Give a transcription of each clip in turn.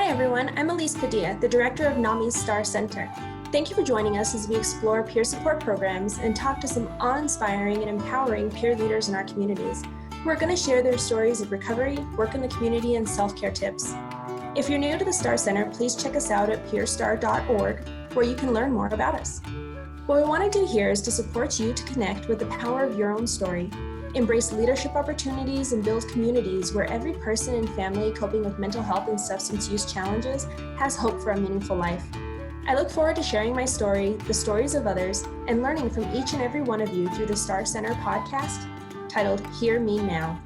everyone, I'm Elise, the director of NAMI's STAR Center. Thank you for joining us as we explore peer support programs and talk to some awe-inspiring and empowering peer leaders in our communities who are going to share their stories of recovery, work in the community, and self-care tips. If you're new to the STAR Center, please check us out at peerstar.org, where you can learn more about us. What we want to do here is to support you to connect with the power of your own story, embrace leadership opportunities, and build communities where every person and family coping with mental health and substance use challenges has hope for a meaningful life. I look forward to sharing my story, the stories of others, and learning from each and every one of you through the STAR Center podcast titled Hear Me Now.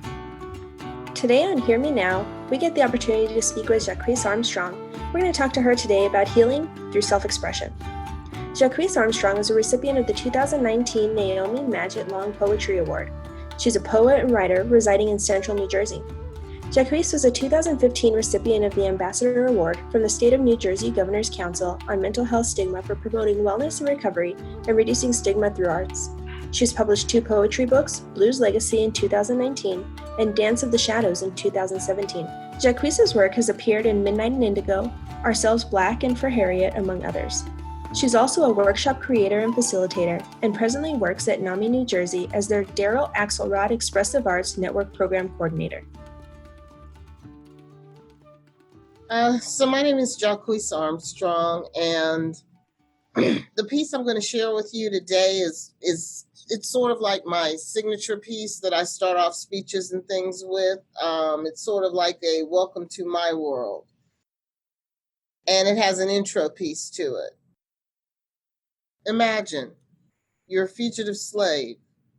Today on Hear Me Now, we get the opportunity to speak with Jacquese Armstrong. We're going to talk to her today about healing through self-expression. Jacquese Armstrong is a recipient of the 2019 Naomi Madgett Long Poetry Award. She's a poet and writer residing in central New Jersey. Jacquese was a 2015 recipient of the Ambassador Award from the State of New Jersey Governor's Council on Mental Health Stigma for promoting wellness and recovery and reducing stigma through arts. She's published 2 poetry books, Blues Legacy in 2019 and Dance of the Shadows in 2017. Jacquese's work has appeared in Midnight and Indigo, Ourselves Black and For Harriet, among others. She's also a workshop creator and facilitator, and presently works at NAMI New Jersey as their Dara Axelrod Expressive Arts Network Program Coordinator. So my name is Jacquese Armstrong, and the piece I'm going to share with you today is it's sort of like my signature piece that I start off speeches and things with. It's sort of like a welcome to my world, and it has an intro piece to it. Imagine you're a fugitive slave.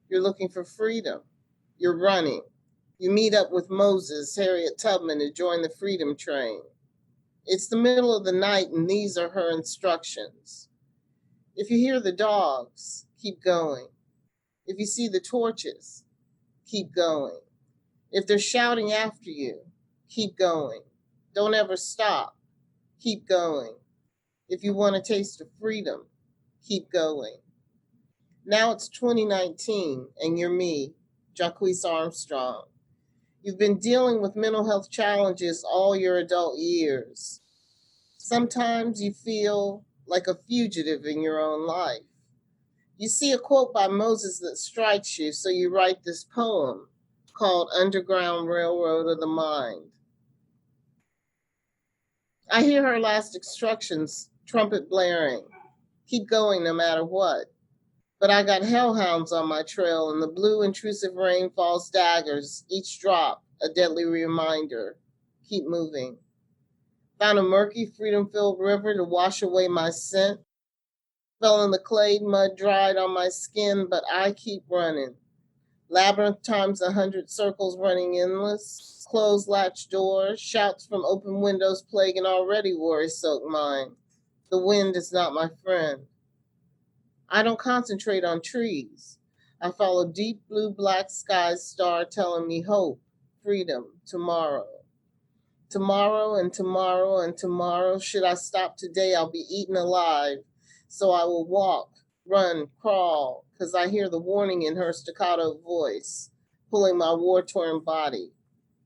You're looking for freedom. You're running. You meet up with Moses, Harriet Tubman, to join the freedom train. It's the middle of the night, and these are her instructions. If you hear the dogs, keep going. If you see the torches, keep going. If they're shouting after you, keep going. Don't ever stop. Keep going. If you want a taste of freedom, keep going. Now it's 2019, and you're me, Jacquese Armstrong. You've been dealing with mental health challenges all your adult years. Sometimes you feel like a fugitive in your own life. You see a quote by Moses that strikes you, so you write this poem called Underground Railroad of the Mind. I hear her last instructions, trumpet blaring. Keep going no matter what. But I got hellhounds on my trail, and the blue intrusive rain falls daggers, each drop a deadly reminder. Keep moving. Found a murky, freedom-filled river to wash away my scent. Fell in the clay, mud dried on my skin, but I keep running. Labyrinth times 100 circles running endless. Closed latch doors, shouts from open windows plague an already worry-soaked mind. The wind is not my friend. I don't concentrate on trees. I follow deep blue black skies star telling me hope, freedom, tomorrow. Tomorrow and tomorrow and tomorrow. Should I stop today, I'll be eaten alive. So I will walk, run, crawl, because I hear the warning in her staccato voice, pulling my war-torn body.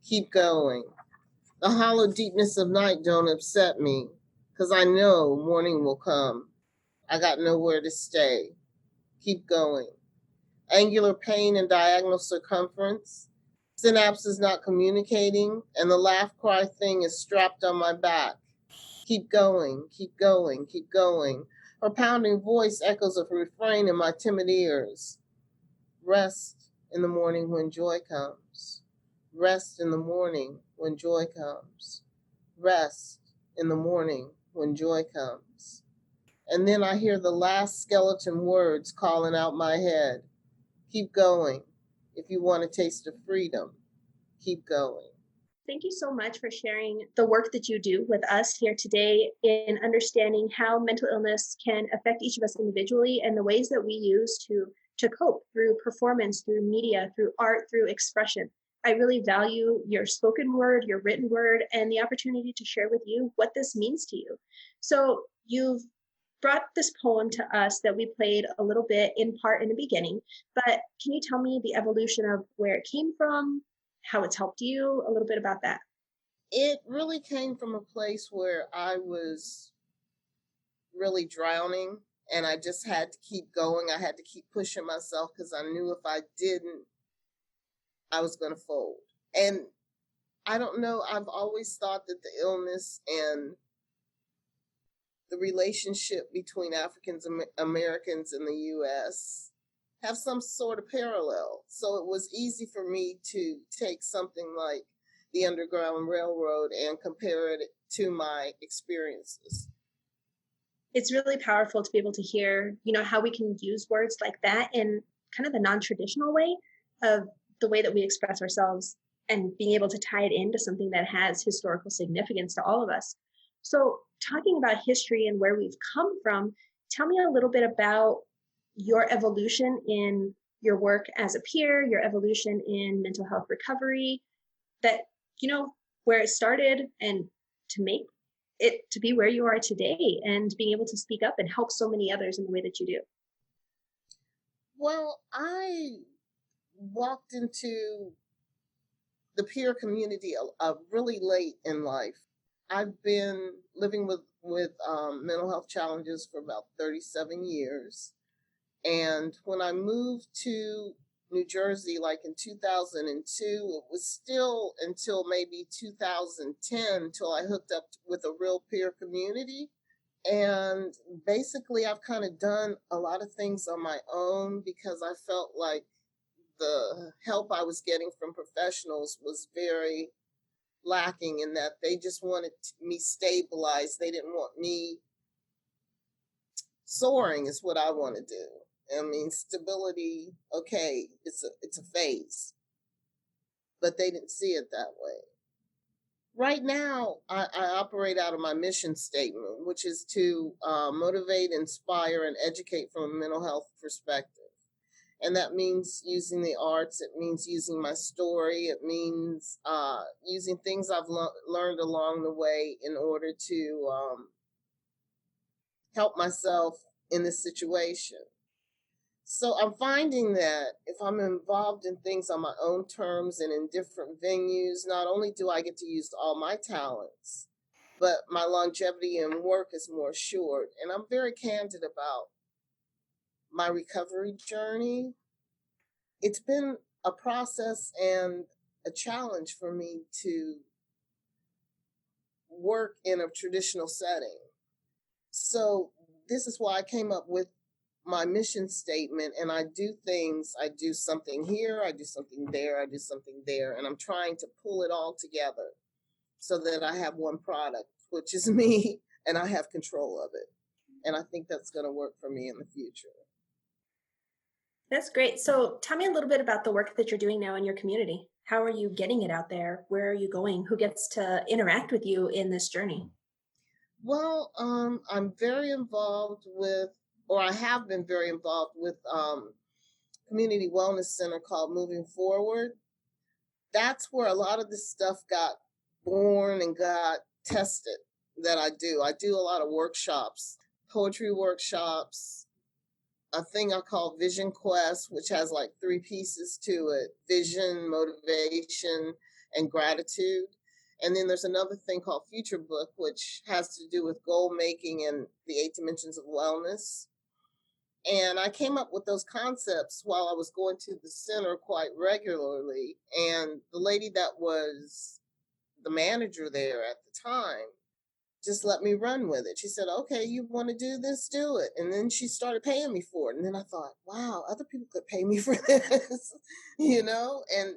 Keep going. The hollow deepness of night don't upset me, because I know morning will come. I got nowhere to stay. Keep going. Angular pain and diagonal circumference. Synapses not communicating, and the laugh cry thing is strapped on my back. Keep going, keep going, keep going. Her pounding voice echoes a refrain in my timid ears. Rest in the morning when joy comes. Rest in the morning when joy comes. Rest in the morning when joy comes. And then I hear the last skeleton words calling out my head. Keep going. If you want a taste of freedom, keep going. Thank you so much for sharing the work that you do with us here today in understanding how mental illness can affect each of us individually and the ways that we use to cope through performance, through media, through art, through expression. I really value your spoken word, your written word, and the opportunity to share with you what this means to you. So you've brought this poem to us that we played a little bit in part in the beginning, but can you tell me the evolution of where it came from, how it's helped you, a little bit about that? It really came from a place where I was really drowning and I just had to keep going. I had to keep pushing myself because I knew if I didn't, I was going to fold. And I don't know, I've always thought that the illness and the relationship between African Americans in the US have some sort of parallel. So it was easy for me to take something like the Underground Railroad and compare it to my experiences. It's really powerful to be able to hear, how we can use words like that in kind of the non-traditional way of the way that we express ourselves and being able to tie it into something that has historical significance to all of us. So talking about history and where we've come from, tell me a little bit about your evolution in your work as a peer, your evolution in mental health recovery, that, where it started and to make it to be where you are today and being able to speak up and help so many others in the way that you do. Well, I walked into the peer community really late in life. I've been living with mental health challenges for about 37 years. And when I moved to New Jersey, like in 2002, it was still until maybe 2010 until I hooked up with a real peer community. And basically, I've kind of done a lot of things on my own because I felt like the help I was getting from professionals was very lacking in that they just wanted me stabilized. They didn't want me soaring is what I want to do. I mean, stability, okay, it's a phase, but they didn't see it that way. Right now, I operate out of my mission statement, which is to motivate, inspire, and educate from a mental health perspective. And that means using the arts. It means using my story. It means using things I've learned along the way in order to help myself in this situation. So I'm finding that if I'm involved in things on my own terms and in different venues, not only do I get to use all my talents, but my longevity in work is more assured. And I'm very candid about my recovery journey. It's been a process and a challenge for me to work in a traditional setting. So this is why I came up with my mission statement, and I do something here, I do something there, I do something there, and I'm trying to pull it all together so that I have one product, which is me, and I have control of it. And I think that's going to work for me in the future. That's great. So tell me a little bit about the work that you're doing now in your community. How are you getting it out there? Where are you going? Who gets to interact with you in this journey? Well, I'm very involved with, or I have been very involved with community wellness center called Moving Forward. That's where a lot of this stuff got born and got tested that I do. I do a lot of workshops, poetry workshops, a thing I call Vision Quest, which has like 3 pieces to it: vision, motivation, and gratitude. And then there's another thing called Future Book, which has to do with goal making and the 8 dimensions of wellness. And I came up with those concepts while I was going to the center quite regularly. And the lady that was the manager there at the time just let me run with it. She said, okay, you want to do this, do it. And then she started paying me for it. And then I thought, wow, other people could pay me for this, And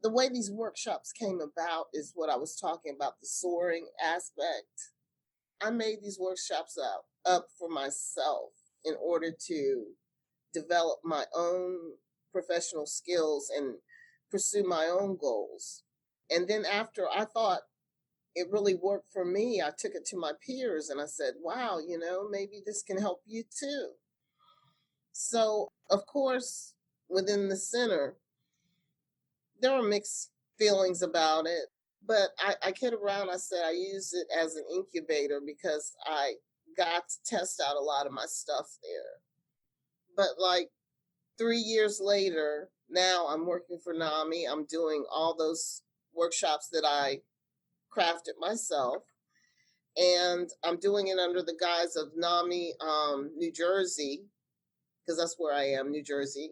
the way these workshops came about is what I was talking about, the soaring aspect. I made these workshops up for myself in order to develop my own professional skills and pursue my own goals. And then after I thought it really worked for me, I took it to my peers and I said, wow, maybe this can help you too. So, of course, within the center, there were mixed feelings about it, but I kid around. I said I use it as an incubator because I got to test out a lot of my stuff there. But like 3 years later, now I'm working for NAMI. I'm doing all those workshops that I crafted myself. And I'm doing it under the guise of NAMI, New Jersey, because that's where I am, New Jersey,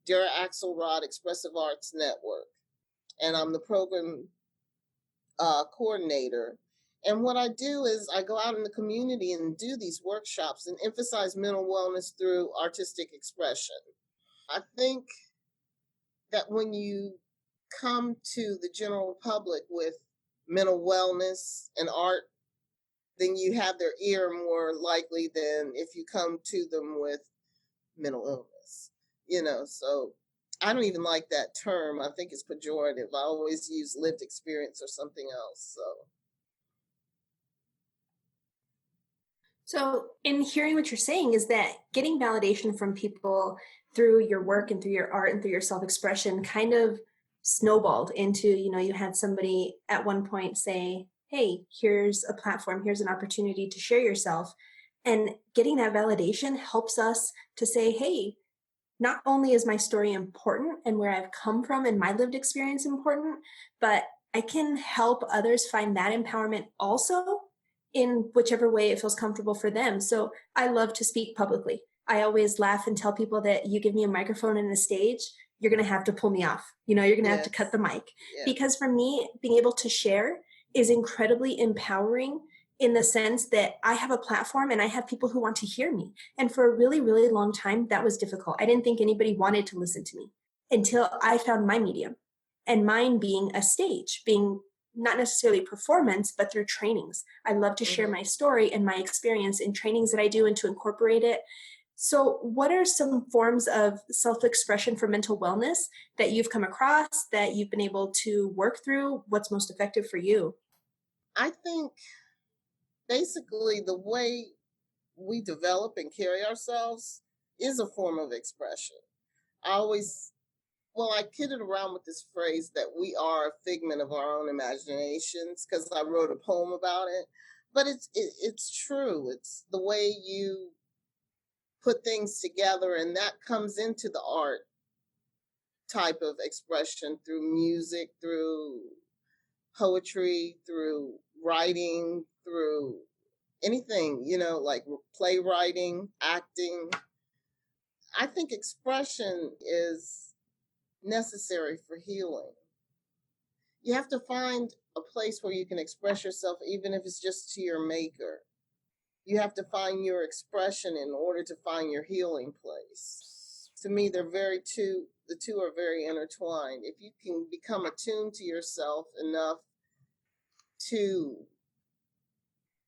Dara Axelrod Expressive Arts Network. And I'm the program coordinator. And what I do is I go out in the community and do these workshops and emphasize mental wellness through artistic expression. I think that when you come to the general public with mental wellness and art, then you have their ear more likely than if you come to them with mental illness. So I don't even like that term. I think it's pejorative. I always use lived experience or something else. So, in hearing what you're saying, is that getting validation from people through your work and through your art and through your self-expression kind of snowballed into, you had somebody at one point say, hey, here's a platform, here's an opportunity to share yourself. And getting that validation helps us to say, hey, not only is my story important and where I've come from and my lived experience important, but I can help others find that empowerment also in whichever way it feels comfortable for them. So I love to speak publicly. I always laugh and tell people that you give me a microphone and a stage, you're going to have to pull me off. You're going to have to cut the mic. Yeah. Because for me, being able to share is incredibly empowering in the sense that I have a platform and I have people who want to hear me. And for a really, really long time, that was difficult. I didn't think anybody wanted to listen to me until I found my medium, and mine being a stage, being not necessarily performance, but through trainings. I love to share my story and my experience in trainings that I do and to incorporate it. So what are some forms of self-expression for mental wellness that you've come across, that you've been able to work through? What's most effective for you? I think basically the way we develop and carry ourselves is a form of expression. I kidded around with this phrase that we are a figment of our own imaginations because I wrote a poem about it. But it's true. It's the way you put things together, and that comes into the art type of expression through music, through poetry, through writing, through anything, like playwriting, acting. I think expression is necessary for healing. You have to find a place where you can express yourself, even if it's just to your maker. You have to find your expression in order to find your healing place. To me, the two are very intertwined. If you can become attuned to yourself enough to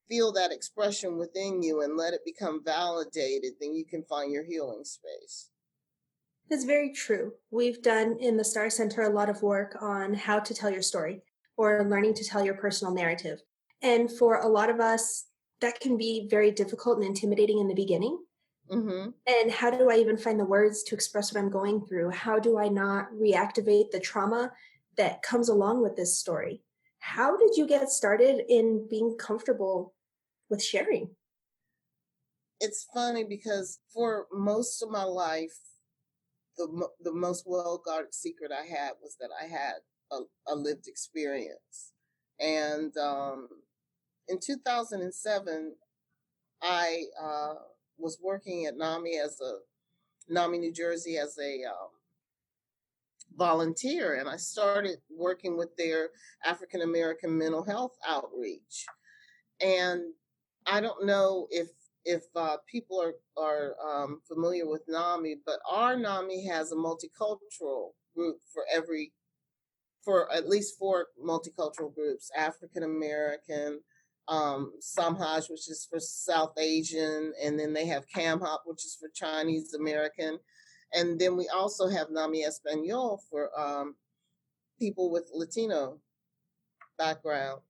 feel that expression within you and let it become validated, then you can find your healing space. That's very true. We've done in the Star Center a lot of work on how to tell your story or learning to tell your personal narrative. And for a lot of us, that can be very difficult and intimidating in the beginning. Mm-hmm. And how do I even find the words to express what I'm going through? How do I not reactivate the trauma that comes along with this story? How did you get started in being comfortable with sharing? It's funny because for most of my life, the most well-guarded secret I had was that I had a lived experience. And in 2007, I was working at NAMI New Jersey as a volunteer, and I started working with their African American mental health outreach. And I don't know if people are familiar with NAMI, but our NAMI has a multicultural group for at least 4 multicultural groups: African American, Samhaj, which is for South Asian, and then they have Camhop, which is for Chinese American, and then we also have NAMI Espanol for people with Latino background.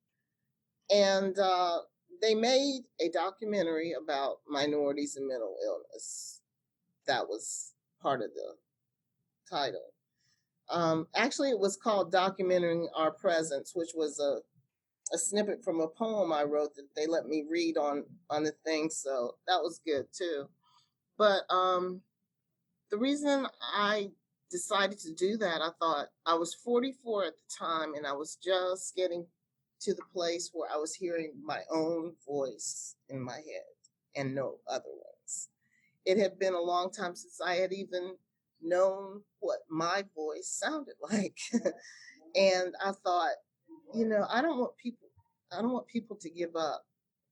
And they made a documentary about minorities and mental illness. That was part of the title. Actually, it was called Documenting Our Presence, which was a snippet from a poem I wrote that they let me read on the thing. So that was good too. But the reason I decided to do that, I thought I was 44 at the time, and I was just getting to the place where I was hearing my own voice in my head and no other ones. It had been a long time since I had even known what my voice sounded like. And I thought, I don't want people to give up.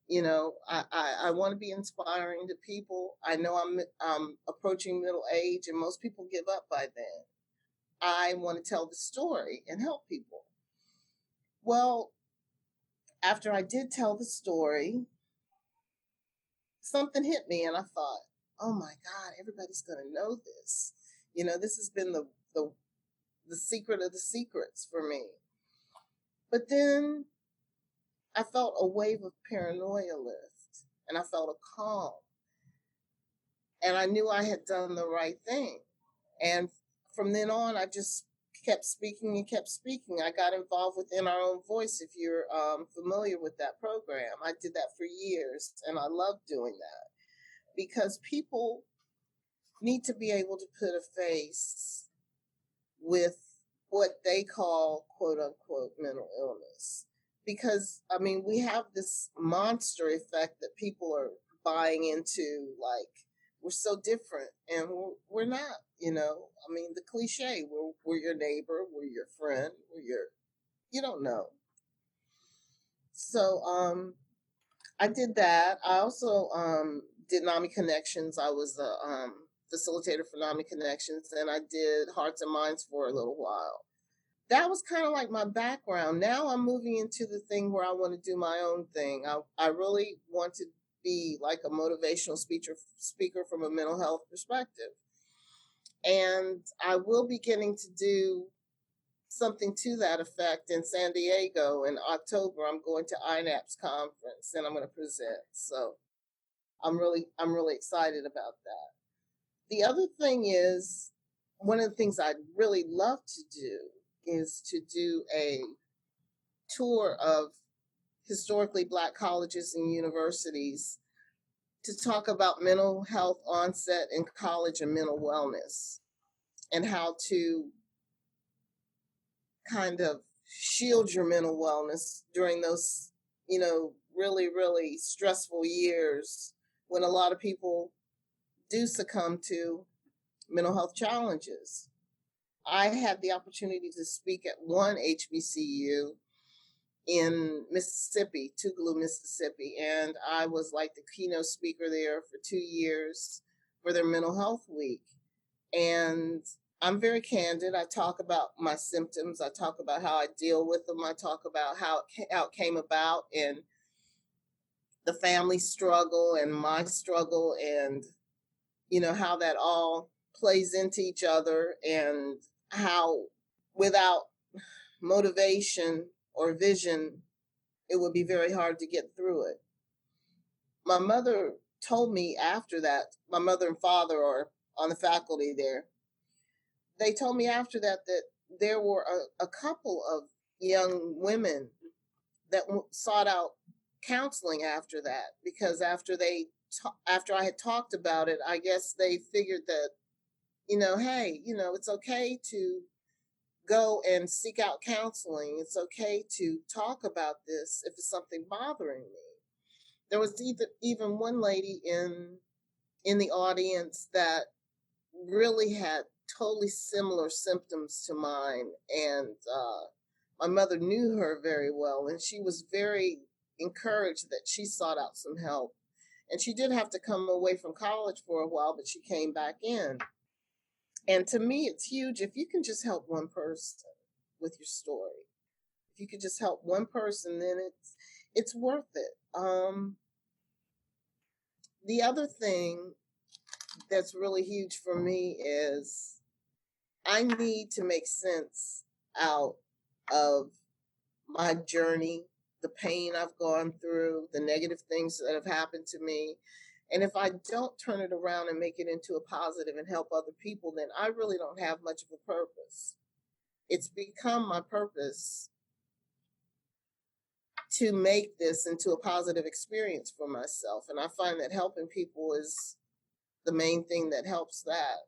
I want to be inspiring to people. I know I'm approaching middle age and most people give up by then. I want to tell the story and help people. Well, after I did tell the story, something hit me and I thought, oh my God, everybody's going to know this. This has been the secret of the secrets for me. But then I felt a wave of paranoia lift and I felt a calm. And I knew I had done the right thing. And from then on, I just kept speaking and kept speaking. I got involved with In Our Own Voice, if you're familiar with that program. I did that for years and I love doing that because people need to be able to put a face with what they call quote unquote mental illness. Because, we have this monster effect that people are buying into, like, we're so different and we're not, the cliche, we're your neighbor, we're your friend, you don't know. So I did that. I also did NAMI Connections. I was a facilitator for NAMI Connections, and I did Hearts and Minds for a little while. That was kind of like my background. Now I'm moving into the thing where I want to do my own thing. I really want to be like a motivational speaker from a mental health perspective. And I will be getting to do something to that effect in San Diego in October. I'm going to INAP's conference and I'm going to present. So I'm really excited about that. The other thing is, one of the things I'd really love to do is to do a tour of historically Black colleges and universities to talk about mental health onset in college and mental wellness and how to kind of shield your mental wellness during those, really, really stressful years when a lot of people do succumb to mental health challenges. I had the opportunity to speak at one HBCU in Mississippi, Tougaloo, Mississippi, and I was like the keynote speaker there for 2 years for their mental health week. And I'm very candid. I talk about my symptoms. I talk about how I deal with them. I talk about how it came about and the family struggle and my struggle and, how that all plays into each other and how without motivation or vision, it would be very hard to get through it. My mother told me after that, my mother and father are on the faculty there. They told me after that there were a couple of young women that sought out counseling after that, because after I had talked about it, I guess they figured that, hey, it's okay to go and seek out counseling. It's okay to talk about this if it's something bothering me. There was even one lady in the audience that really had totally similar symptoms to mine, and my mother knew her very well, and she was very encouraged that she sought out some help. And she did have to come away from college for a while, but she came back in. And to me, it's huge if you can just help one person with your story. If you could just help one person, then it's worth it. The other thing that's really huge for me is I need to make sense out of my journey, the pain I've gone through, the negative things that have happened to me. And if I don't turn it around and make it into a positive and help other people, then I really don't have much of a purpose. It's become my purpose to make this into a positive experience for myself. And I find that helping people is the main thing that helps that.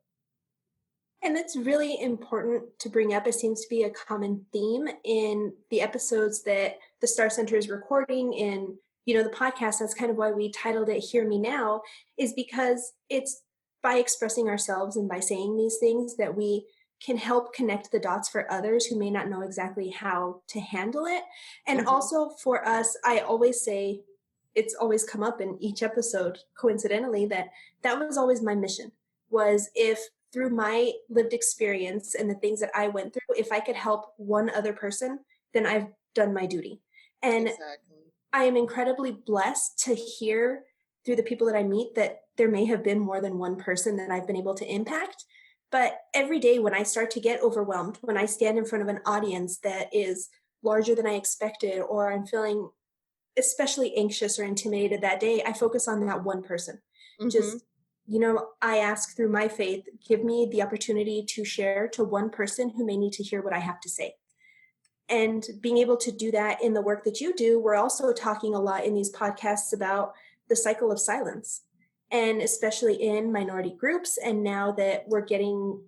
And it's really important to bring up. It seems to be a common theme in the episodes that the Star Center is recording in, the podcast, that's kind of why we titled it Hear Me Now, is because it's by expressing ourselves and by saying these things that we can help connect the dots for others who may not know exactly how to handle it. And also for us, I always say, it's always come up in each episode, coincidentally, that was always my mission, was if through my lived experience and the things that I went through, if I could help one other person, then I've done my duty. And I am incredibly blessed to hear through the people that I meet that there may have been more than one person that I've been able to impact. But every day when I start to get overwhelmed, when I stand in front of an audience that is larger than I expected, or I'm feeling especially anxious or intimidated that day, I focus on that one person. Just, I ask through my faith, give me the opportunity to share to one person who may need to hear what I have to say. And being able to do that in the work that you do, we're also talking a lot in these podcasts about the cycle of silence, and especially in minority groups. And now that we're getting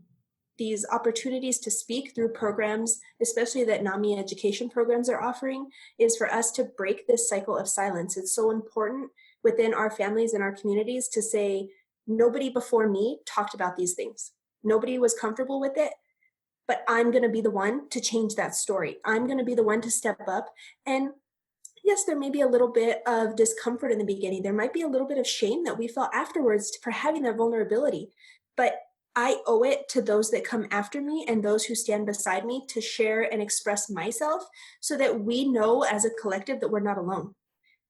these opportunities to speak through programs, especially that NAMI education programs are offering, is for us to break this cycle of silence. It's so important within our families and our communities to say, nobody before me talked about these things. Nobody was comfortable with it, but I'm going to be the one to change that story. I'm going to be the one to step up. And yes, there may be a little bit of discomfort in the beginning. There might be a little bit of shame that we felt afterwards for having that vulnerability, but I owe it to those that come after me and those who stand beside me to share and express myself so that we know as a collective that we're not alone.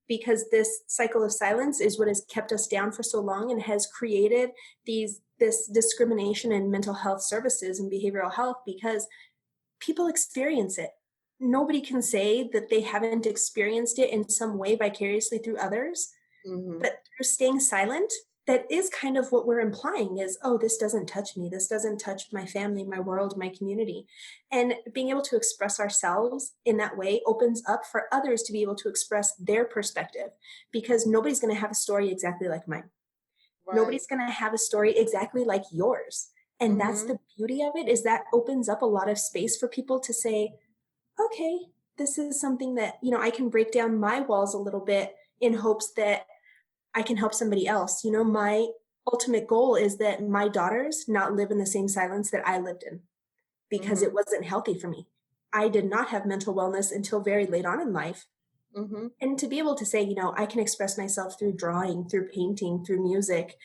Because this cycle of silence is what has kept us down for so long and has created this discrimination in mental health services and behavioral health, because people experience it. Nobody can say that they haven't experienced it in some way vicariously through others, but through staying silent, that is kind of what we're implying is, oh, this doesn't touch me. This doesn't touch my family, my world, my community. And being able to express ourselves in that way opens up for others to be able to express their perspective, because nobody's going to have a story exactly like mine. Right. Nobody's going to have a story exactly like yours. And that's the beauty of it, is that opens up a lot of space for people to say, okay, this is something that, I can break down my walls a little bit in hopes that I can help somebody else. My ultimate goal is that my daughters not live in the same silence that I lived in, because it wasn't healthy for me. I did not have mental wellness until very late on in life. And to be able to say, I can express myself through drawing, through painting, through music,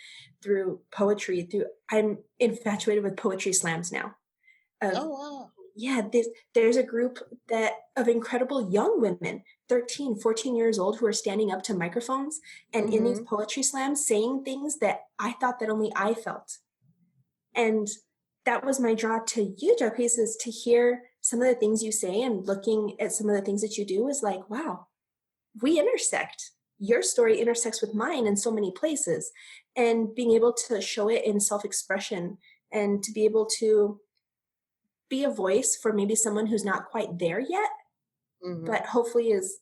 through poetry, I'm infatuated with poetry slams now. Oh, wow. Yeah, there's a group of incredible young women, 13, 14 years old, who are standing up to microphones and in these poetry slams saying things that I thought that only I felt. And that was my draw to you, Jacquese, is to hear some of the things you say, and looking at some of the things that you do is like, wow, we intersect. Your story intersects with mine in so many places. And being able to show it in self-expression and to be able to be a voice for maybe someone who's not quite there yet, but hopefully is,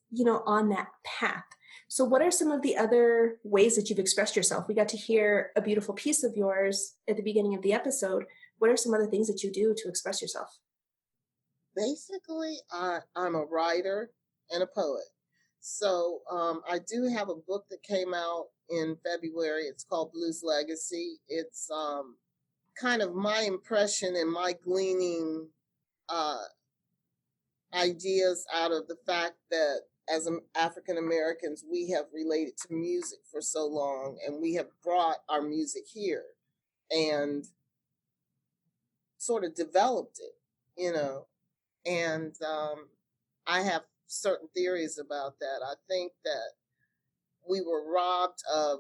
on that path. So what are some of the other ways that you've expressed yourself? We got to hear a beautiful piece of yours at the beginning of the episode. What are some other things that you do to express yourself? Basically, I'm a writer and a poet. So I do have a book that came out in February. It's called Blues Legacy. It's kind of my impression and my gleaning ideas out of the fact that as African Americans, we have related to music for so long, and we have brought our music here and sort of developed it, and I have certain theories about that. I think that we were robbed of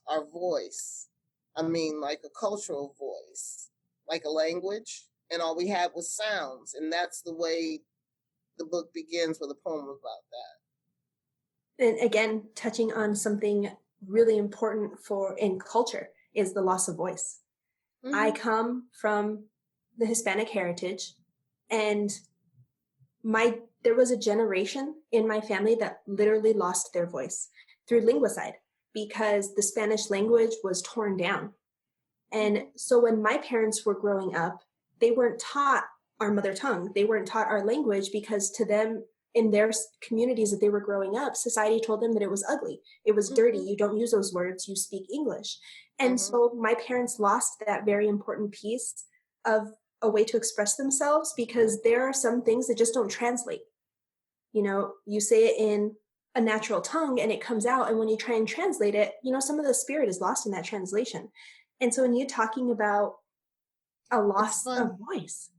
our voice. I mean, like a cultural voice, like a language, and all we had was sounds. And that's the way the book begins, with a poem about that. And again, touching on something really important in culture is the loss of voice. I come from the Hispanic heritage, and there was a generation in my family that literally lost their voice through linguicide, because the Spanish language was torn down. And so when my parents were growing up, they weren't taught our mother tongue. They weren't taught our language, because to them, in their communities that they were growing up, society told them that it was ugly. It was dirty. You don't use those words. You speak English. And so my parents lost that very important piece of a way to express themselves, because there are some things that just don't translate. You know, you say it in a natural tongue and it comes out. And when you try and translate it, you know, some of the spirit is lost in that translation. And so when you're talking about a loss of voice.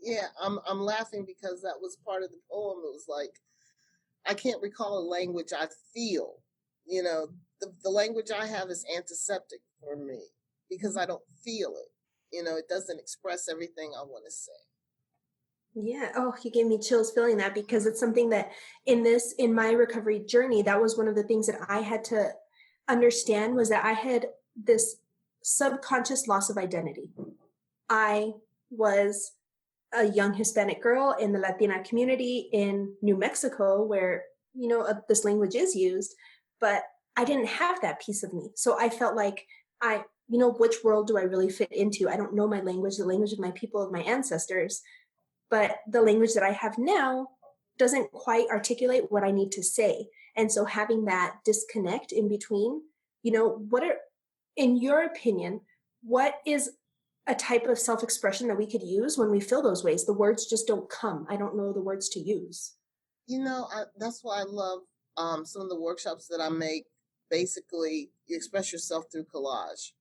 Yeah, I'm laughing because that was part of the poem. It was like, I can't recall a language I feel. You know, the language I have is antiseptic for me because I don't feel it. You know, it doesn't express everything I want to say. Yeah. Oh, you gave me chills feeling that, because it's something that in my recovery journey, that was one of the things that I had to understand, was that I had this subconscious loss of identity. I was a young Hispanic girl in the Latina community in New Mexico, where, you know, this language is used, but I didn't have that piece of me. So I felt like you know, which world do I really fit into? I don't know my language, the language of my people, of my ancestors, but the language that I have now doesn't quite articulate what I need to say. And so having that disconnect in between, you know, in your opinion, what is a type of self-expression that we could use when we feel those ways? The words just don't come. I don't know the words to use. You know, that's why I love some of the workshops that I make. Basically, you express yourself through collage.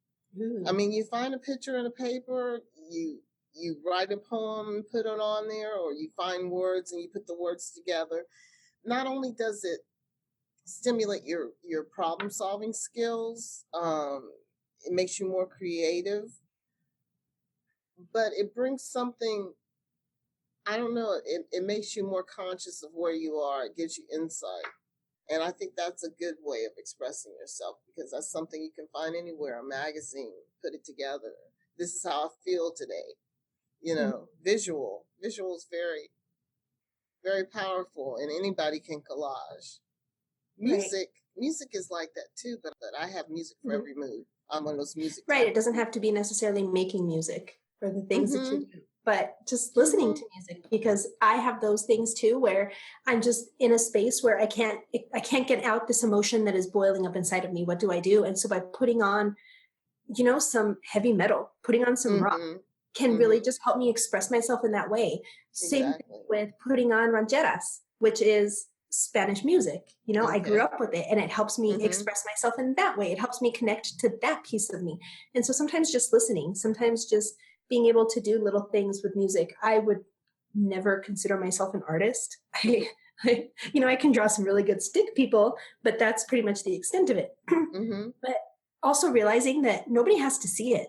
I mean, you find a picture in a paper, you write a poem and put it on there, or you find words and you put the words together. Not only does it stimulate your problem solving skills, it makes you more creative, but it brings something, I don't know, it makes you more conscious of where you are. It gives you insight. And I think that's a good way of expressing yourself, because that's something you can find anywhere, a magazine, put it together. This is how I feel today. You know, visual is very, very powerful, and anybody can collage. Music is like that too, but I have music for every mood. I'm one of those music. Right. It doesn't have to be necessarily making music for the things that you do, but just listening to music, because I have those things too, where I'm just in a space where I can't get out this emotion that is boiling up inside of me. What do I do? And so by putting on, you know, some heavy metal, putting on some rock can really just help me express myself in that way. Same thing with putting on rancheras, which is Spanish music. You know, I grew up with it, and it helps me express myself in that way. It helps me connect to that piece of me. And so sometimes just listening, sometimes just being able to do little things with music. I would never consider myself an artist. You know, I can draw some really good stick people, but that's pretty much the extent of it. But also realizing that nobody has to see it.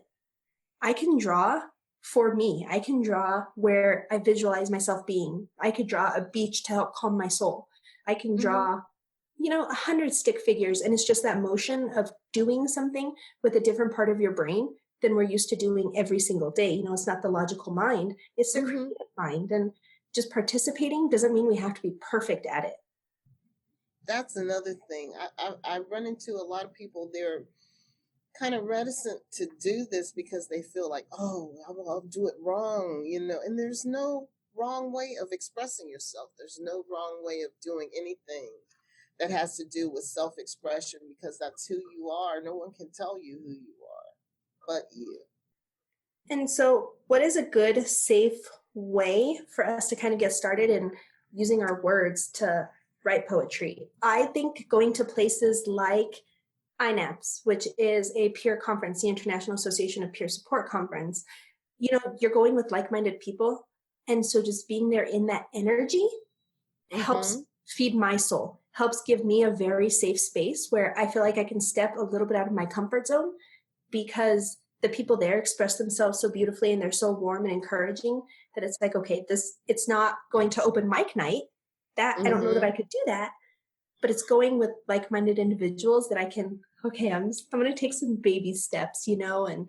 I can draw for me. I can draw where I visualize myself being. I could draw a beach to help calm my soul. I can draw, you know, 100 stick figures. And it's just that motion of doing something with a different part of your brain than we're used to doing every single day. You know, it's not the logical mind, it's the creative mind. And just participating doesn't mean we have to be perfect at it. That's another thing. I run into a lot of people, they're kind of reticent to do this because they feel like, oh, I'll do it wrong, you know, and there's no wrong way of expressing yourself. There's no wrong way of doing anything that has to do with self-expression, because that's who you are. No one can tell you who you are but you. And so what is a good, safe way for us to kind of get started in using our words to write poetry? I think going to places like INAPS, which is a peer conference, the International Association of Peer Support Conference, you know, you're going with like-minded people. And so just being there in that energy helps feed my soul, helps give me a very safe space where I feel like I can step a little bit out of my comfort zone, because the people there express themselves so beautifully and they're so warm and encouraging that it's like, okay, it's not going to open mic night. That I don't know that I could do that, but it's going with like-minded individuals that I can, okay, I'm going to take some baby steps, you know, and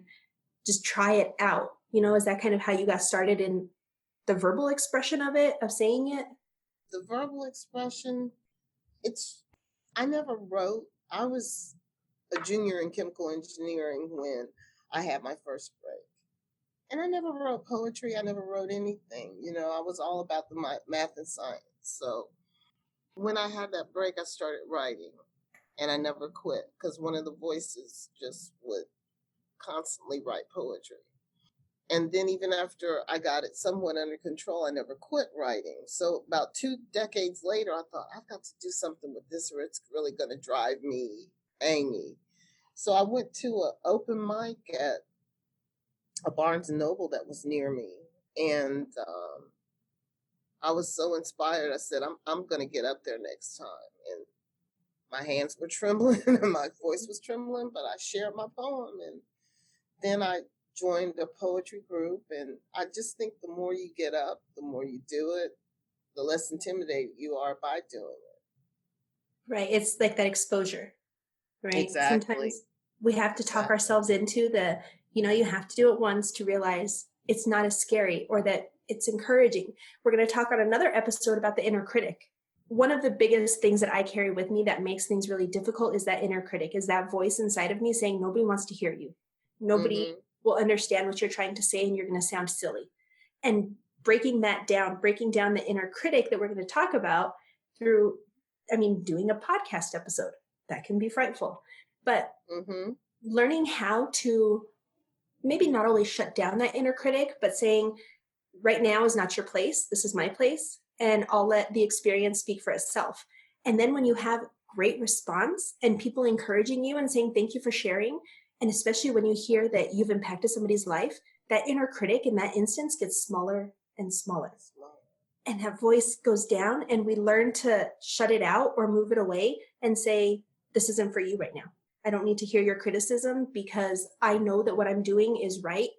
just try it out. You know, is that kind of how you got started in the verbal expression of it, of saying it? The verbal expression, I never wrote. I was a junior in chemical engineering when I had my first break. And I never wrote poetry. I never wrote anything. You know, I was all about the math and science. So When I had that break, I started writing, and I never quit because one of the voices just would constantly write poetry. And then even after I got it somewhat under control, I never quit writing. So about 2 decades later, I thought, I've got to do something with this or it's really going to drive me angry. So I went to an open mic at a Barnes and Noble that was near me. And I was so inspired. I said, I'm going to get up there next time. And my hands were trembling and my voice was trembling, but I shared my poem. And then I joined a poetry group. And I just think the more you get up, the more you do it, the less intimidated you are by doing it. Right. It's like that exposure, right? Exactly. Sometimes we have to talk ourselves into you have to do it once to realize it's not as scary or that it's encouraging. We're going to talk on another episode about the inner critic. One of the biggest things that I carry with me that makes things really difficult is that inner critic, is that voice inside of me saying, nobody wants to hear you. Nobody will understand what you're trying to say and you're going to sound silly. And breaking that down, breaking down the inner critic that we're going to talk about through, doing a podcast episode, that can be frightful. But learning how to maybe not only shut down that inner critic, but saying, right now is not your place. This is my place. And I'll let the experience speak for itself. And then when you have great response and people encouraging you and saying, thank you for sharing, and especially when you hear that you've impacted somebody's life, that inner critic in that instance gets smaller and smaller. And that voice goes down and we learn to shut it out or move it away and say, this isn't for you right now. I don't need to hear your criticism because I know that what I'm doing is right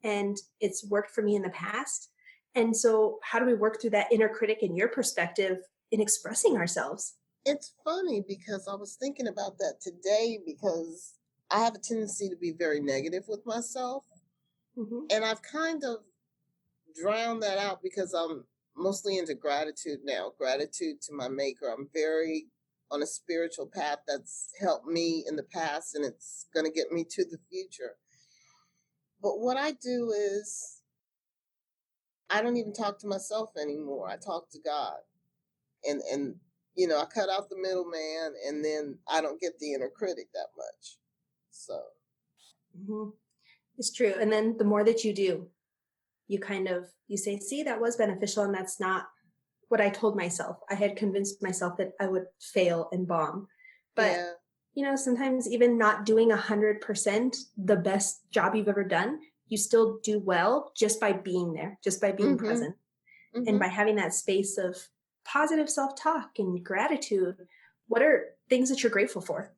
and it's worked for me in the past. And so how do we work through that inner critic in your perspective in expressing ourselves? It's funny because I was thinking about that today because I have a tendency to be very negative with myself. And I've kind of drowned that out because I'm mostly into gratitude now, gratitude to my maker. I'm very on a spiritual path that's helped me in the past and it's going to get me to the future. But what I do is I don't even talk to myself anymore. I talk to God. And I cut out the middleman and then I don't get the inner critic that much. So. It's true. And then the more that you do, you say, see, that was beneficial. And that's not what I told myself. I had convinced myself that I would fail and bomb. But, sometimes even not doing 100% the best job you've ever done, you still do well just by being there, just by being present. And by having that space of positive self-talk and gratitude. What are things that you're grateful for?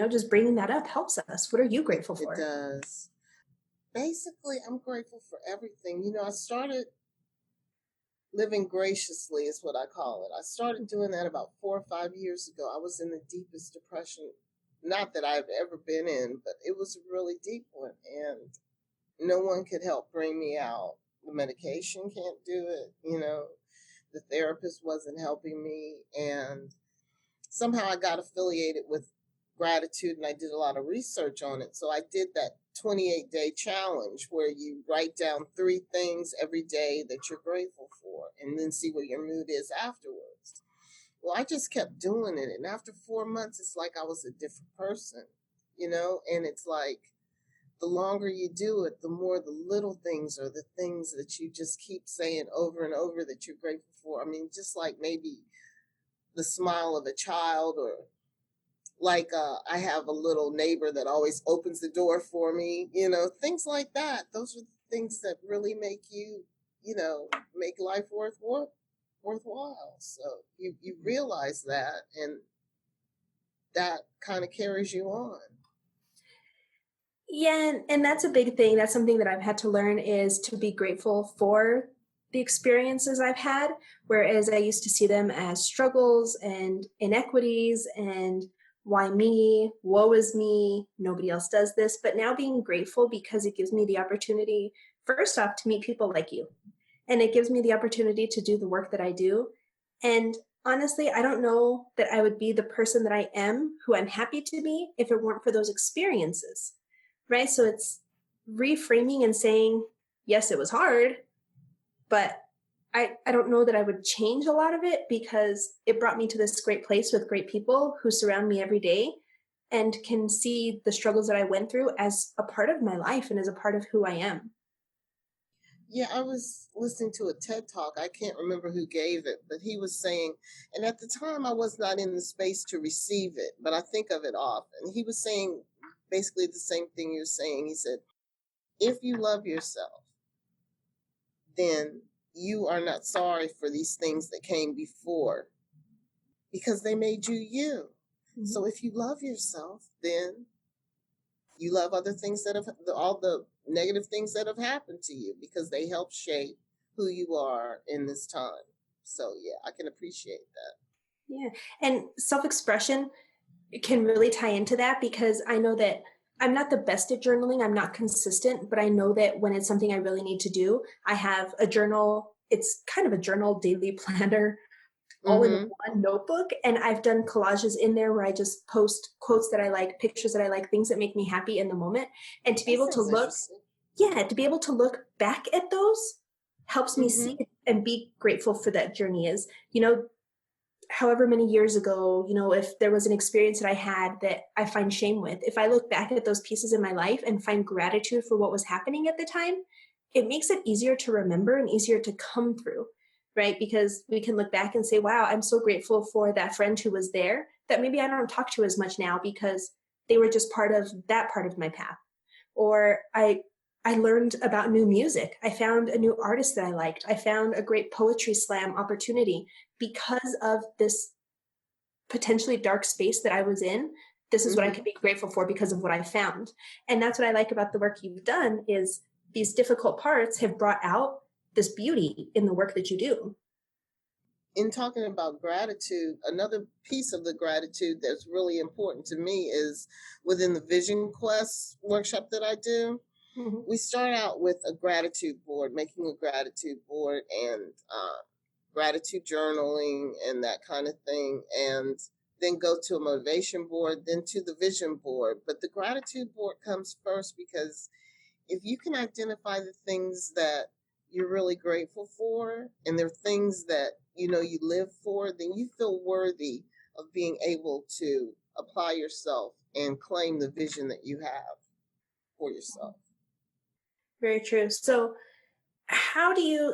Just bringing that up helps us. What are you grateful for? It does. Basically, I'm grateful for everything. I started living graciously is what I call it. I started doing that about 4 or 5 years ago. I was in the deepest depression, not that I've ever been in, but it was a really deep one. And no one could help bring me out. The medication can't do it. The therapist wasn't helping me. And somehow I got affiliated with gratitude and I did a lot of research on it. So I did that 28-day challenge where you write down 3 things every day that you're grateful for and then see what your mood is afterwards. Well, I just kept doing it. And after 4 months, it's like I was a different person, and it's like the longer you do it, the more the little things are the things that you just keep saying over and over that you're grateful for. Just like maybe the smile of a child or like I have a little neighbor that always opens the door for me, things like that. Those are the things that really make you, make life worthwhile. So you realize that, and that kind of carries you on. Yeah, and that's a big thing. That's something that I've had to learn is to be grateful for the experiences I've had, whereas I used to see them as struggles and inequities and why me, woe is me, nobody else does this. But now being grateful because it gives me the opportunity, first off, to meet people like you. And it gives me the opportunity to do the work that I do. And honestly, I don't know that I would be the person that I am, who I'm happy to be, if it weren't for those experiences, right? So it's reframing and saying, yes, it was hard, but I don't know that I would change a lot of it because it brought me to this great place with great people who surround me every day and can see the struggles that I went through as a part of my life and as a part of who I am. Yeah, I was listening to a TED talk. I can't remember who gave it, but he was saying, and at the time I was not in the space to receive it, but I think of it often. He was saying basically the same thing you're saying. He said, if you love yourself, then you are not sorry for these things that came before because they made you you. Mhm. So if you love yourself, then you love other things that have all the negative things that have happened to you because they help shape who you are in this time. So yeah, I can appreciate that. Yeah. And self-expression can really tie into that because I know that I'm not the best at journaling. I'm not consistent, but I know that when it's something I really need to do, I have a journal. It's kind of a journal daily planner all in Mm-hmm. one notebook. And I've done collages in there where I just post quotes that I like, pictures that I like, things that make me happy in the moment. And to be That able to sounds look, interesting. yeah, to be able to look back at those helps me Mm-hmm. see it and be grateful for that journey is, however many years ago, if there was an experience that I had that I find shame with, if I look back at those pieces in my life and find gratitude for what was happening at the time, it makes it easier to remember and easier to come through, right? Because we can look back and say, wow, I'm so grateful for that friend who was there that maybe I don't talk to as much now because they were just part of that part of my path. Or I learned about new music. I found a new artist that I liked. I found a great poetry slam opportunity because of this potentially dark space that I was in. This is what I Mm-hmm. can be grateful for because of what I found. And that's what I like about the work you've done is these difficult parts have brought out this beauty in the work that you do. In talking about gratitude, another piece of the gratitude that's really important to me is within the Vision Quest workshop that I do. Mhm. We start out with a gratitude board, making a gratitude board and gratitude journaling and that kind of thing. And then go to a motivation board, then to the vision board. But the gratitude board comes first because if you can identify the things that you're really grateful for and they're things that you live for, then you feel worthy of being able to apply yourself and claim the vision that you have for yourself. Very true. So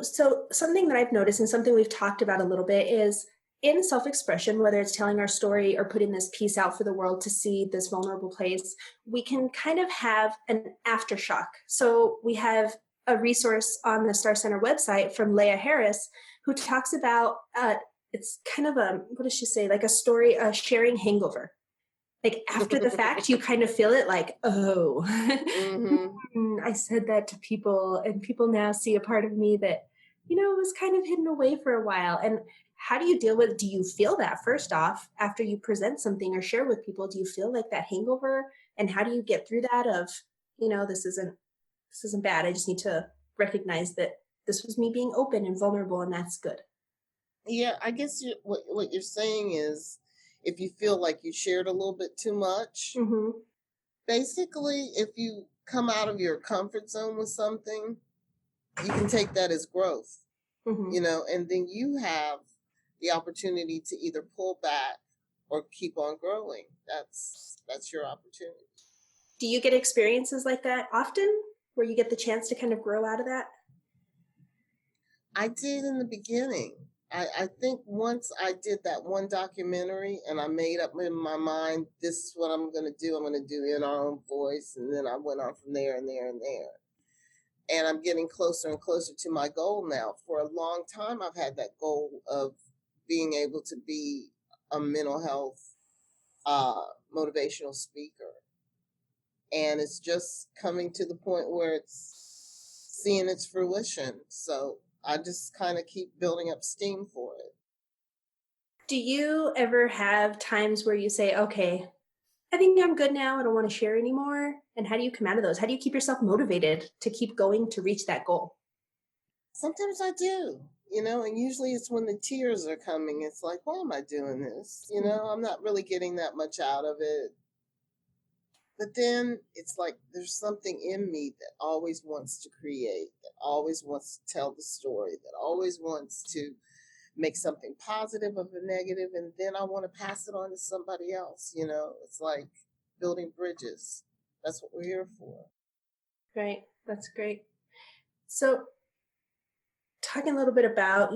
so something that I've noticed and something we've talked about a little bit is in self-expression, whether it's telling our story or putting this piece out for the world to see this vulnerable place, we can kind of have an aftershock. So we have a resource on the Star Center website from Leah Harris, who talks about, it's kind of what does she say? Like a story, a sharing hangover. Like after the fact, you kind of feel it like, oh, Mm-hmm. I said that to people, and people now see a part of me that, was kind of hidden away for a while. And how do you deal with, do you feel that first off after you present something or share with people? Do you feel like that hangover? And how do you get through that of, this isn't bad. I just need to recognize that this was me being open and vulnerable, and that's good. Yeah, I guess what you're saying is if you feel like you shared a little bit too much, Mm-hmm. basically, if you come out of your comfort zone with something, you can take that as growth, Mm-hmm. and then you have the opportunity to either pull back or keep on growing. That's your opportunity. Do you get experiences like that often where you get the chance to kind of grow out of that? I did in the beginning. I think once I did that one documentary and I made up in my mind, this is what I'm going to do. I'm going to do in our own voice. And then I went on from there and there and there. And I'm getting closer and closer to my goal now. For a long time, I've had that goal of being able to be a mental health motivational speaker. And it's just coming to the point where it's seeing its fruition. So I just kind of keep building up steam for it. Do you ever have times where you say, okay, I think I'm good now. I don't want to share anymore? And how do you come out of those? How do you keep yourself motivated to keep going to reach that goal? Sometimes I do, and usually it's when the tears are coming. It's like, why am I doing this? I'm not really getting that much out of it. But then it's like there's something in me that always wants to create, that always wants to tell the story, that always wants to make something positive of a negative, and then I want to pass it on to somebody else. It's like building bridges. That's what we're here for. Right. That's great. So talking a little bit about,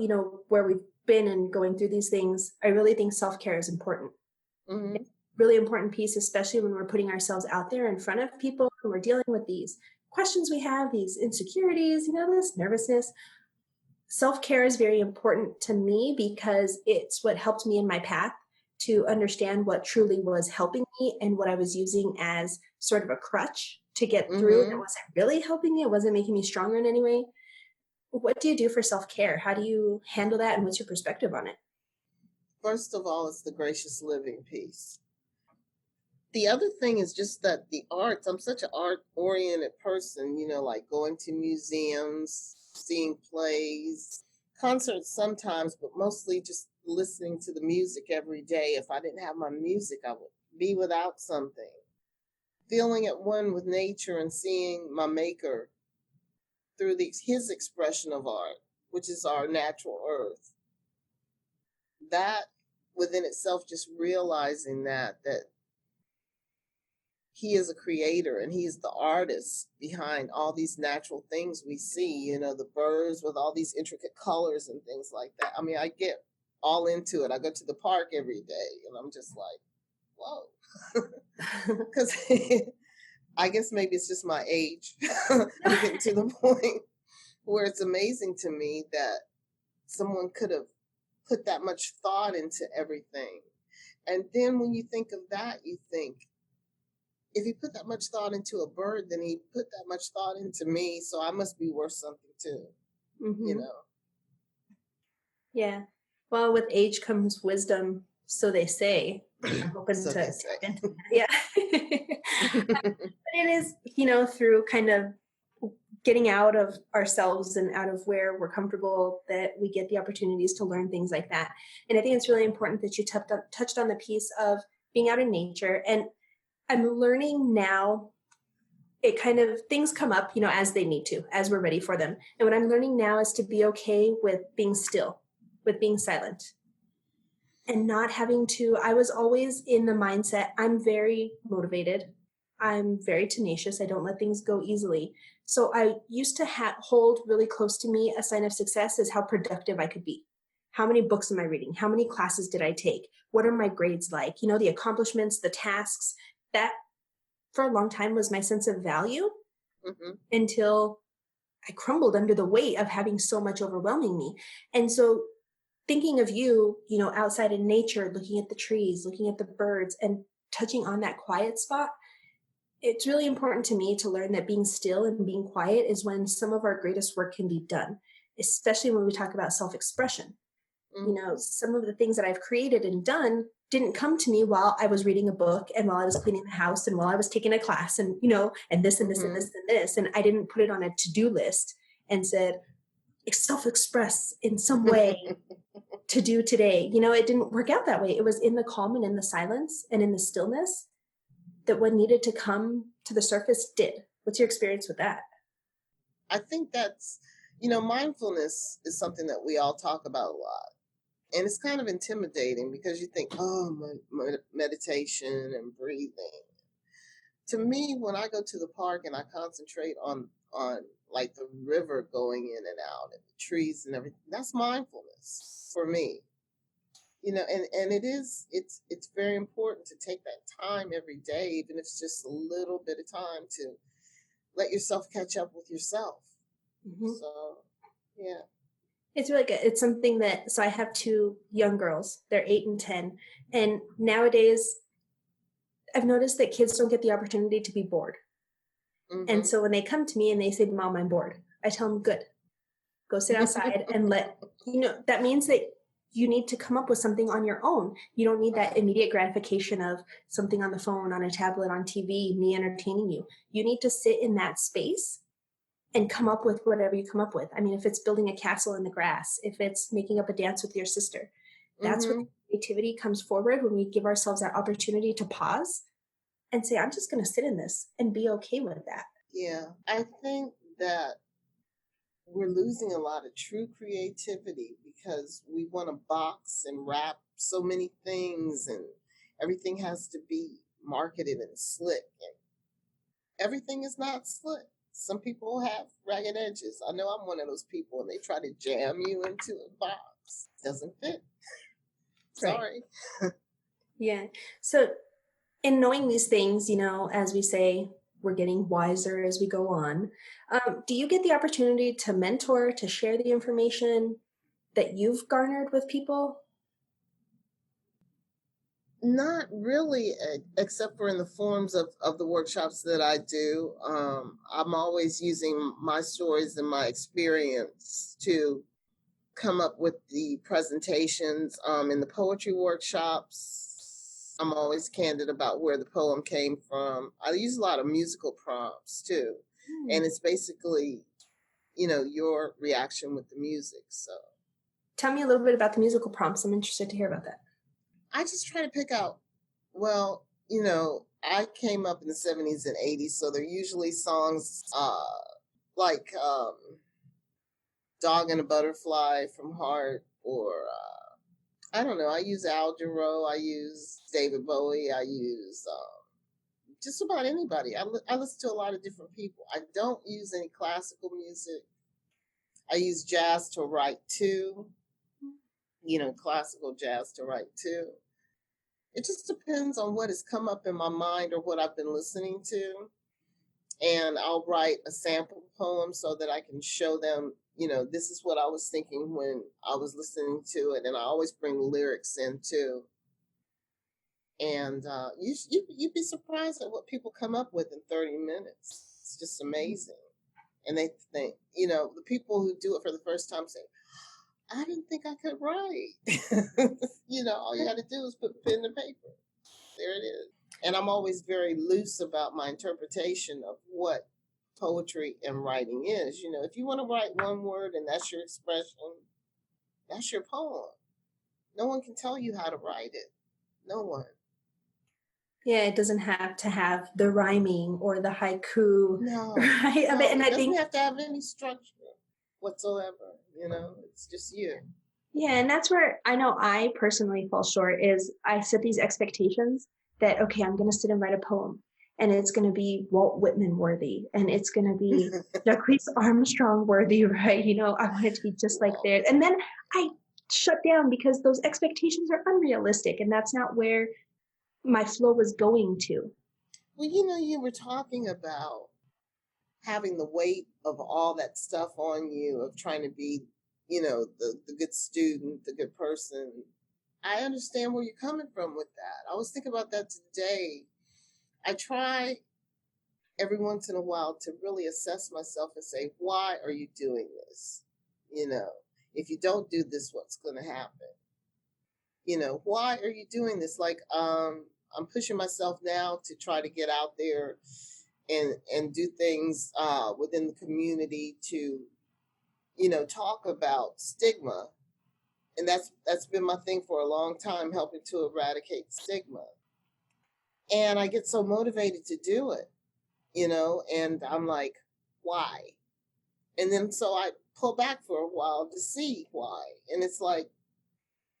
where we've been and going through these things, I really think self-care is important. Mm-hmm. It's a really important piece, especially when we're putting ourselves out there in front of people and we're dealing with these questions we have, these insecurities, this nervousness. Self-care is very important to me because it's what helped me in my path to understand what truly was helping me and what I was using as sort of a crutch to get through. Mm-hmm. That wasn't really helping me. It wasn't making me stronger in any way. What do you do for self-care? How do you handle that? And what's your perspective on it? First of all, it's the gracious living piece. The other thing is just that the arts, I'm such an art-oriented person, like going to museums, seeing plays, concerts sometimes, but mostly just listening to the music every day. If I didn't have my music, I would be without something. Feeling at one with nature and seeing my maker through his expression of art, which is our natural earth. That within itself, just realizing that he is a creator and he's the artist behind all these natural things we see, the birds with all these intricate colors and things like that. I mean, I get all into it. I go to the park every day and I'm just like, whoa. Because I guess maybe it's just my age. I'm getting to the point where it's amazing to me that someone could have put that much thought into everything. And then when you think of that, you think, if he put that much thought into a bird, then he put that much thought into me. So I must be worth something too, Mm-hmm. Yeah. Well, with age comes wisdom, so they say. I'm hoping so to they say. tap into that. Yeah. But it is, through kind of getting out of ourselves and out of where we're comfortable that we get the opportunities to learn things like that. And I think it's really important that you touched on the piece of being out in nature. And I'm learning now, it kind of, things come up, as they need to, as we're ready for them. And what I'm learning now is to be okay with being still, with being silent, and not having to, I was always in the mindset, I'm very motivated. I'm very tenacious. I don't let things go easily. So I used to hold really close to me a sign of success is how productive I could be. How many books am I reading? How many classes did I take? What are my grades like? The accomplishments, the tasks. That for a long time was my sense of value until I crumbled under the weight of having so much overwhelming me. And so thinking of you, outside in nature, looking at the trees, looking at the birds and touching on that quiet spot, it's really important to me to learn that being still and being quiet is when some of our greatest work can be done, especially when we talk about self-expression. Some of the things that I've created and done didn't come to me while I was reading a book and while I was cleaning the house and while I was taking a class and, and this and this and this and this. And I didn't put it on a to-do list and said, self-express in some way to do today. It didn't work out that way. It was in the calm and in the silence and in the stillness that what needed to come to the surface did. What's your experience with that? I think that's, mindfulness is something that we all talk about a lot. And it's kind of intimidating because you think, oh, meditation and breathing. To me, when I go to the park and I concentrate on like the river going in and out and the trees and everything, that's mindfulness for me. And it's very important to take that time every day, even if it's just a little bit of time to let yourself catch up with yourself. So, yeah. It's really good. It's something that, so I have two young girls, they're 8 and 10. And nowadays I've noticed that kids don't get the opportunity to be bored. And so when they come to me and they say, Mom, I'm bored, I tell them, good, go sit outside and that means that you need to come up with something on your own. You don't need that immediate gratification of something on the phone, on a tablet, on TV, me entertaining you. You need to sit in that space and come up with whatever you come up with. I mean, if it's building a castle in the grass, if it's making up a dance with your sister, that's when creativity comes forward, when we give ourselves that opportunity to pause and say, I'm just going to sit in this and be okay with that. Yeah, I think that we're losing a lot of true creativity because we want to box and wrap so many things, and everything has to be marketed and slick. And everything is not slick. Some people have ragged edges. I know I'm one of those people, and they try to jam you into a box. Doesn't fit. Sorry. Right. Yeah. So in knowing these things, as we say, we're getting wiser as we go on. Do you get the opportunity to mentor, to share the information that you've garnered with people? Not really, except for in the forms of the workshops that I do. I'm always using my stories and my experience to come up with the presentations. In the poetry workshops, I'm always candid about where the poem came from. I use a lot of musical prompts too. And it's basically, your reaction with the music. So Tell me a little bit about the musical prompts. I'm interested to hear about that. I just try to pick out, well, I came up in the 70s and 80s, so they're usually songs like Dog and a Butterfly from Heart, or I don't know, I use Al Jarreau, I use David Bowie, I use just about anybody. I listen to a lot of different people. I don't use any classical music. I use jazz to write to, classical jazz to write to. It just depends on what has come up in my mind or what I've been listening to. And I'll write a sample poem so that I can show them, this is what I was thinking when I was listening to it. And I always bring lyrics in too. And you'd be surprised at what people come up with in 30 minutes. It's just amazing. And they think, the people who do it for the first time say, I didn't think I could write. All you got to do is put pen to paper. There it is. And I'm always very loose about my interpretation of what poetry and writing is. If you want to write one word and that's your expression, that's your poem. No one can tell you how to write it. No one. Yeah, it doesn't have to have the rhyming or the haiku. No. Right? No, And it I doesn't think have to have any structure whatsoever. It's just you. Yeah, and that's where I know I personally fall short is I set these expectations that, okay, I'm going to sit and write a poem and it's going to be Walt Whitman worthy and it's going to be Jacquese Armstrong worthy, right? I want it to be just like theirs. And then I shut down because those expectations are unrealistic and that's not where my flow was going to. Well, you were talking about having the weight of all that stuff on you, of trying to be, the good student, the good person. I understand where you're coming from with that. I was thinking about that today. I try every once in a while to really assess myself and say, why are you doing this? If you don't do this, what's going to happen? Why are you doing this? Like, I'm pushing myself now to try to get out there and do things within the community to, talk about stigma. And that's been my thing for a long time, helping to eradicate stigma. And I get so motivated to do it, and I'm like, why? And then so I pull back for a while to see why. And it's like,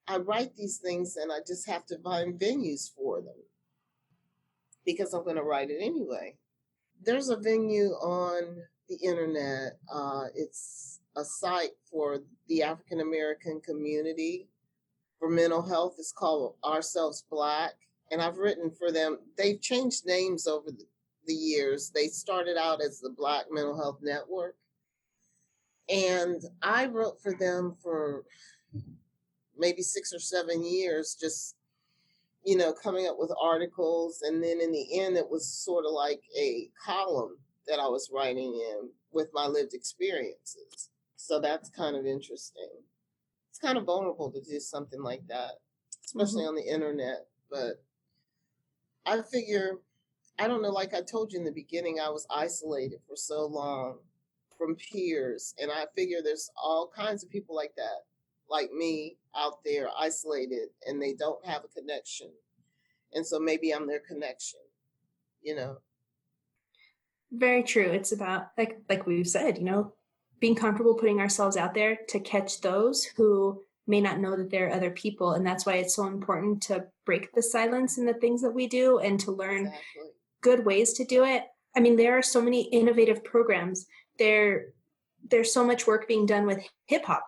I write these things and I just have to find venues for them because I'm going to write it anyway. There's a venue on the internet. It's a site for the African American community for mental health. It's called Ourselves Black. And I've written for them. They've changed names over the years. They started out as the Black Mental Health Network. And I wrote for them for maybe 6 or 7 years, just, coming up with articles. And then in the end, it was sort of like a column that I was writing in with my lived experiences. So that's kind of interesting. It's kind of vulnerable to do something like that, especially on the internet. But I figure, I don't know, like I told you in the beginning, I was isolated for so long from peers. And I figure there's all kinds of people like that, like me, out there isolated, and they don't have a connection. And so maybe I'm their connection. you know. Very true. It's about, like we've said, being comfortable putting ourselves out there to catch those who may not know that there are other people. And that's why it's so important to break the silence in the things that we do and to learn good ways to do it. I mean, there are so many innovative programs. There's so much work being done with hip hop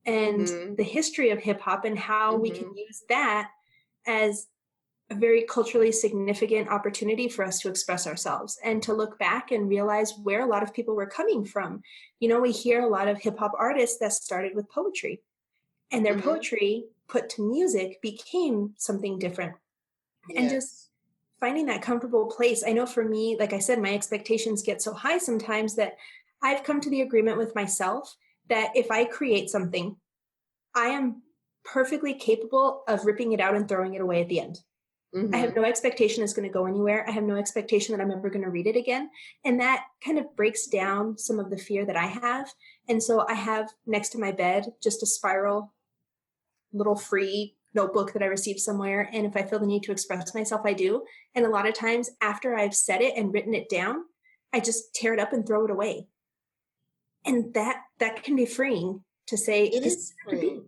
and the history of hip hop and how we can use that as a very culturally significant opportunity for us to express ourselves and to look back and realize where a lot of people were coming from. We hear a lot of hip hop artists that started with poetry, and their poetry put to music became something different. Yes. And just finding that comfortable place. I know for me, like I said, my expectations get so high sometimes that I've come to the agreement with myself that if I create something, I am perfectly capable of ripping it out and throwing it away at the end. I have no expectation it's going to go anywhere. I have no expectation that I'm ever going to read it again. And that kind of breaks down some of the fear that I have. And so I have next to my bed just a spiral little free notebook that I received somewhere. And if I feel the need to express myself, I do. And a lot of times after I've said it and written it down, I just tear it up and throw it away. And that can be freeing to say, it is freeing.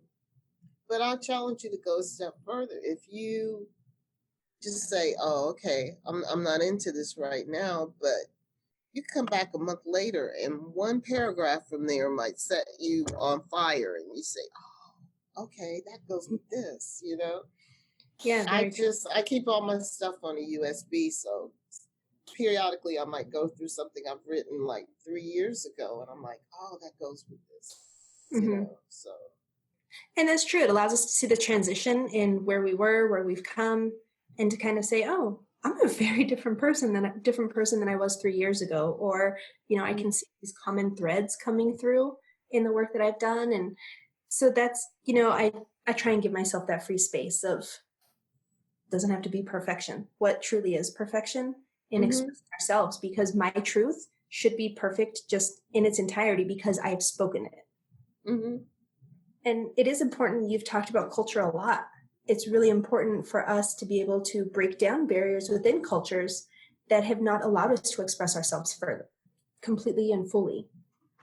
But I'll challenge you to go a step further. If you just say, oh, okay, I'm not into this right now, but you come back a month later and one paragraph from there might set you on fire and you say, oh, okay, that goes with this, Yeah. I keep all my stuff on a USB, so periodically I might go through something I've written like 3 years ago and I'm like, oh, that goes with this, so. And that's true. It allows us to see the transition in where we were, where we've come, and to kind of say, oh, I'm a very different person than I was 3 years ago. Or, I can see these common threads coming through in the work that I've done. And so that's, I try and give myself that free space of, doesn't have to be perfection. What truly is perfection in expressing ourselves, because my truth should be perfect just in its entirety because I've spoken it. And it is important. You've talked about culture a lot. It's really important for us to be able to break down barriers within cultures that have not allowed us to express ourselves further, completely and fully.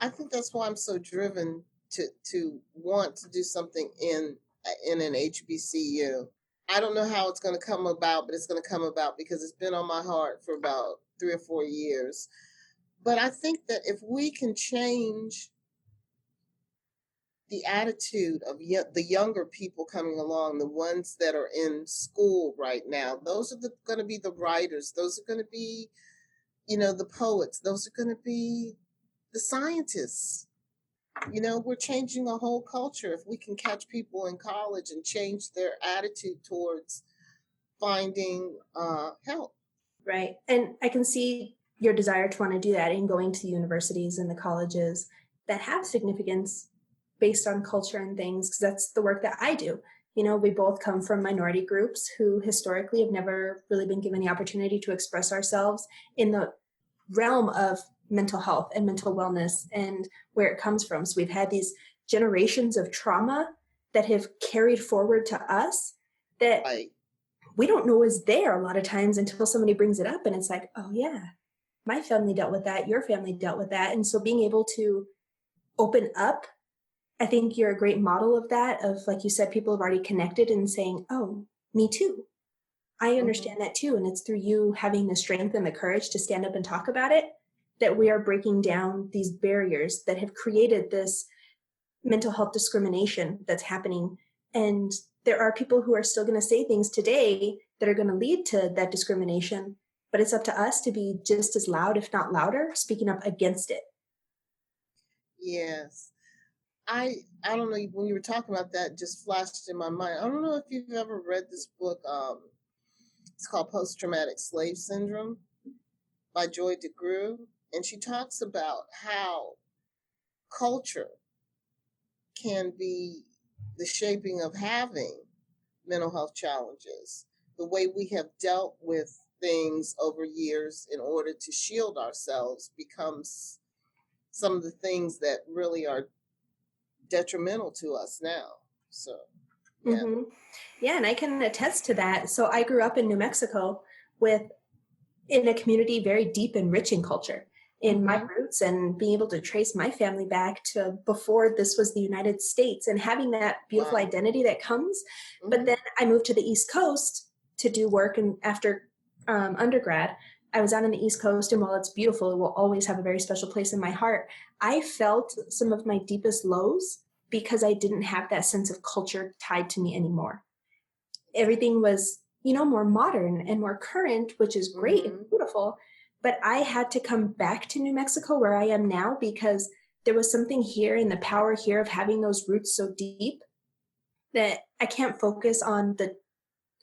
I think that's why I'm so driven to want to do something in an HBCU. I don't know how it's going to come about, but it's going to come about because it's been on my heart for about 3 or 4 years. But I think that if we can change the attitude of the younger people coming along, the ones that are in school right now, those are going to be the writers. Those are going to be, the poets. Those are going to be the scientists. We're changing a whole culture. If we can catch people in college and change their attitude towards finding help. Right. And I can see your desire to want to do that in going to the universities and the colleges that have significance based on culture and things, because that's the work that I do. We both come from minority groups who historically have never really been given the opportunity to express ourselves in the realm of mental health and mental wellness and where it comes from. So we've had these generations of trauma that have carried forward to us that we don't know is there a lot of times until somebody brings it up and it's like, oh yeah, my family dealt with that, your family dealt with that. And so being able to open up, I think you're a great model of that, of, like you said, people have already connected and saying, oh, me too. I understand that too. And it's through you having the strength and the courage to stand up and talk about it that we are breaking down these barriers that have created this mental health discrimination that's happening. And there are people who are still going to say things today that are going to lead to that discrimination, but it's up to us to be just as loud, if not louder, speaking up against it. Yes. I don't know, when you were talking about that, just flashed in my mind. I don't know if you've ever read this book. It's called Post-Traumatic Slave Syndrome by Joy DeGruy. And she talks about how culture can be the shaping of having mental health challenges. The way we have dealt with things over years in order to shield ourselves becomes some of the things that really are detrimental to us now. So, yeah. Yeah, and I can attest to that. So I grew up in New Mexico with in a community very deep and rich in culture. In my Mhm. roots and being able to trace my family back to before this was the United States and having that beautiful Wow. identity that comes. But Mhm. then I moved to the East Coast to do work, and after undergrad, I was out on the East Coast, and while it's beautiful, it will always have a very special place in my heart. I felt some of my deepest lows because I didn't have that sense of culture tied to me anymore. Everything was, more modern and more current, which is great and Mhm. beautiful. But I had to come back to New Mexico where I am now because there was something here in the power here of having those roots so deep that I can't focus on the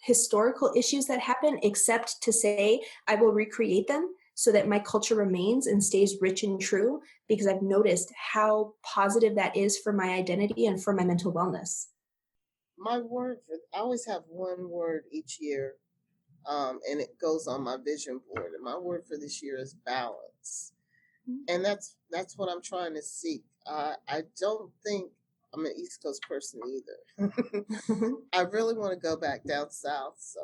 historical issues that happen except to say I will recreate them so that my culture remains and stays rich and true, because I've noticed how positive that is for my identity and for my mental wellness. My word for I always have one word each year, and it goes on my vision board. And my word for this year is balance, and that's what I'm trying to seek. I don't think I'm an East Coast person either. I really want to go back down south, so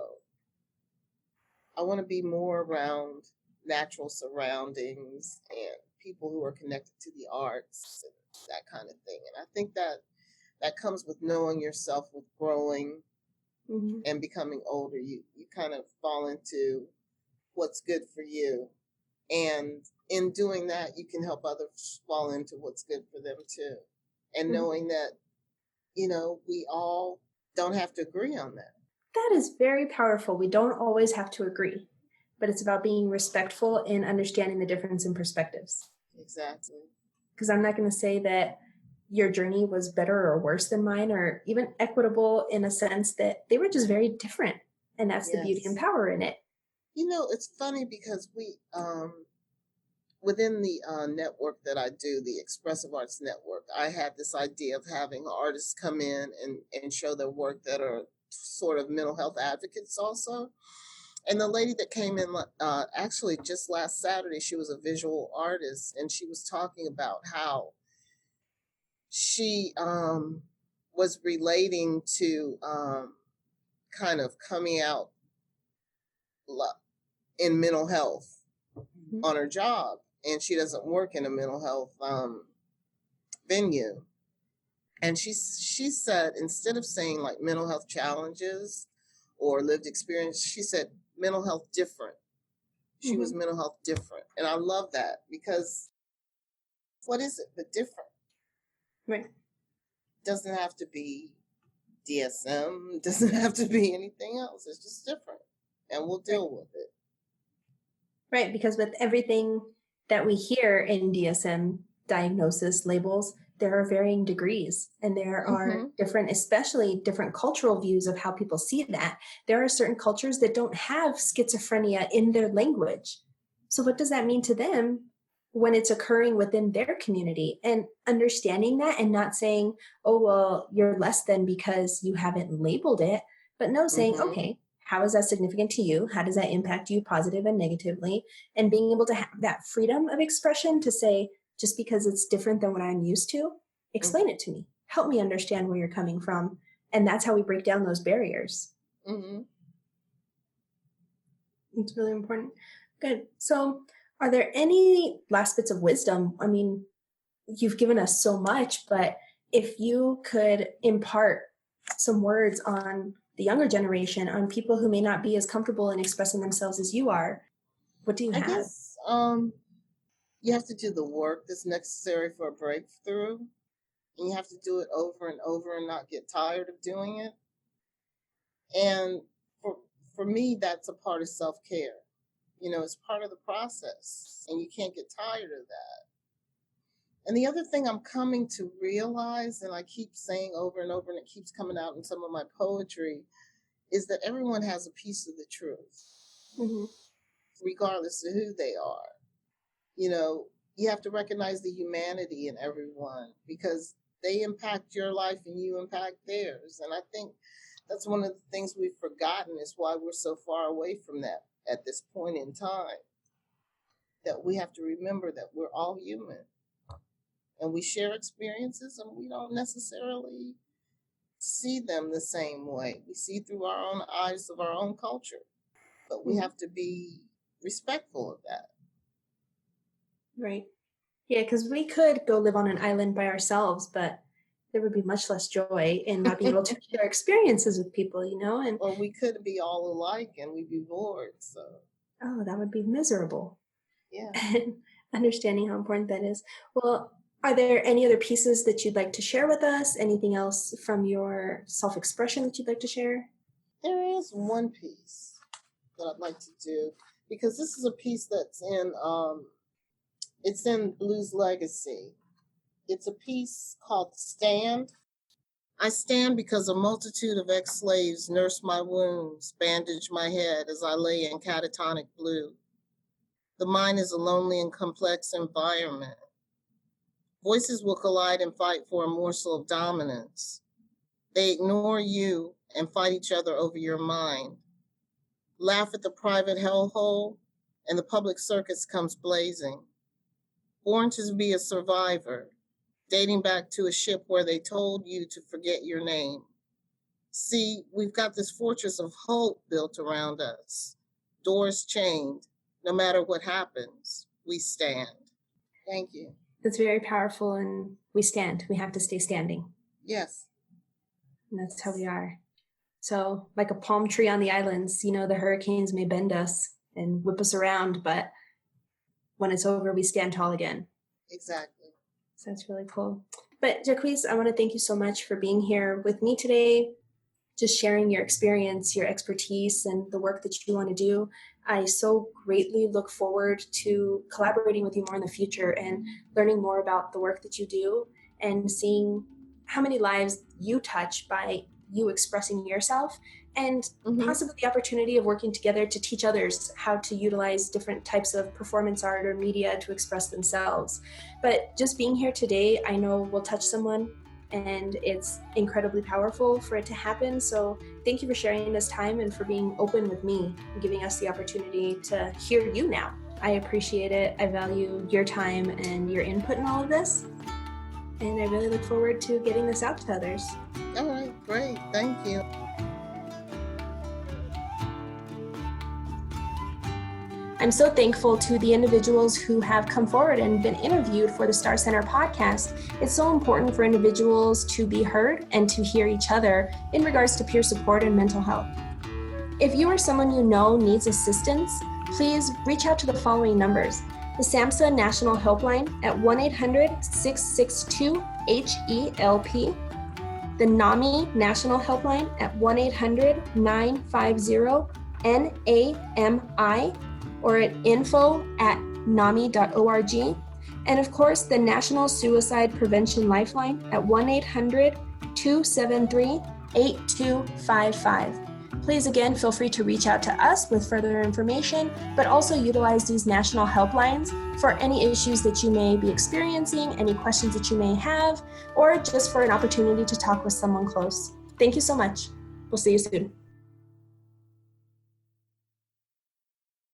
I want to be more around natural surroundings and people who are connected to the arts and that kind of thing. And I think that comes with knowing yourself, with growing Mhm. and becoming older. You kind of fall into what's good for you, and in doing that, you can help others fall into what's good for them too. And Mhm. knowing that we all don't have to agree on that. That is very powerful. We don't always have to agree, but it's about being respectful and understanding the difference in perspectives. Exactly. Because I'm not going to say that your journey was better or worse than mine, or even equitable, in a sense that they were just very different. And that's the beauty and Yes. power in it. It's funny because we within the network that I do, the Expressive Arts Network, I had this idea of having artists come in and show their work that are sort of mental health advocates also. And the lady that came in, actually just last Saturday, she was a visual artist, and she was talking about how she was relating to kind of coming out in mental health Mhm. on her job, and she doesn't work in a mental health venue. And she said, instead of saying like mental health challenges or lived experience, she said mental health different. She was Mhm. mental health different, and I love that, because what is it but different? Right. Doesn't have to be DSM, doesn't have to be anything else. It's just different, and we'll Right. deal with it. Right. Because with everything that we hear in DSM diagnosis labels, there are varying degrees and there are Mm-hmm. different, especially different cultural views of how people see that. There are certain cultures that don't have schizophrenia in their language. So, what does that mean to them when it's occurring within their community? And understanding that and not saying, oh, well, you're less than because you haven't labeled it, but no, saying, Mm-hmm. okay, how is that significant to you? How does that impact you positive and negatively? And being able to have that freedom of expression to say, just because it's different than what I'm used to, explain it to me. Help me understand where you're coming from. And that's how we break down those barriers. Mm-hmm. It's really important. Good. So, are there any last bits of wisdom? I mean, you've given us so much, but if you could impart some words on the younger generation, on people who may not be as comfortable in expressing themselves as you are, what do you I have? guess you have to do the work that's necessary for a breakthrough, and you have to do it over and over and not get tired of doing it. And for for me, that's a part of self-care. It's part of the process, and you can't get tired of that. And the other thing I'm coming to realize, and I keep saying over and over, and it keeps coming out in some of my poetry, is that everyone has a piece of the truth, Mm-hmm. regardless of who they are. You know, you have to recognize the humanity in everyone, because they impact your life and you impact theirs. And I think that's one of the things we've forgotten, is why we're so far away from that at this point in time. That we have to remember that we're all human, and we share experiences, and we don't necessarily see them the same way. We see through our own eyes of our own culture, but we Mm-hmm. have to be respectful of that. Right. Yeah, because we could go live on an island by ourselves, but there would be much less joy in not being able to share experiences with people, and Or we could be all alike and we'd be bored. So, oh, that would be miserable. yeah. And understanding how important that is. Well, are there any other pieces that you'd like to share with us? Anything else from your self-expression that you'd like to share? There is one piece that I'd like to do, because this is a piece that's in Blues Legacy. It's a piece called Stand. I stand because a multitude of ex-slaves nurse my wounds, bandage my head as I lay in catatonic blue. The mind is a lonely and complex environment. Voices will collide and fight for a morsel of dominance. They ignore you and fight each other over your mind. Laugh at the private hellhole, and the public circus comes blazing. Born to be a survivor, dating back to a ship where they told you to forget your name. See, we've got this fortress of hope built around us. Doors chained. No matter what happens, we stand. Thank you. That's very powerful, and we stand. We have to stay standing. Yes. And that's how we are. So like a palm tree on the islands, the hurricanes may bend us and whip us around, but when it's over, we stand tall again. Exactly. So that's really cool. But Jacquese, I want to thank you so much for being here with me today, just sharing your experience, your expertise, and the work that you want to do. I so greatly look forward to collaborating with you more in the future and learning more about the work that you do and seeing how many lives you touch by you expressing yourself, and possibly the opportunity of working together to teach others how to utilize different types of performance art or media to express themselves. But just being here today, I know will touch someone, and it's incredibly powerful for it to happen. So thank you for sharing this time and for being open with me and giving us the opportunity to hear you now. I appreciate it. I value your time and your input in all of this. And I really look forward to getting this out to others. All right, great. Thank you. I'm so thankful to the individuals who have come forward and been interviewed for the Star Center podcast. It's so important for individuals to be heard and to hear each other in regards to peer support and mental health. If you or someone you know needs assistance, please reach out to the following numbers. The SAMHSA National Helpline at 1-800-662-HELP. The NAMI National Helpline at 1-800-950-NAMI. or at info@nami.org. And of course, the National Suicide Prevention Lifeline at 1-800-273-8255. Please again, feel free to reach out to us with further information, but also utilize these national helplines for any issues that you may be experiencing, any questions that you may have, or just for an opportunity to talk with someone close. Thank you so much. We'll see you soon.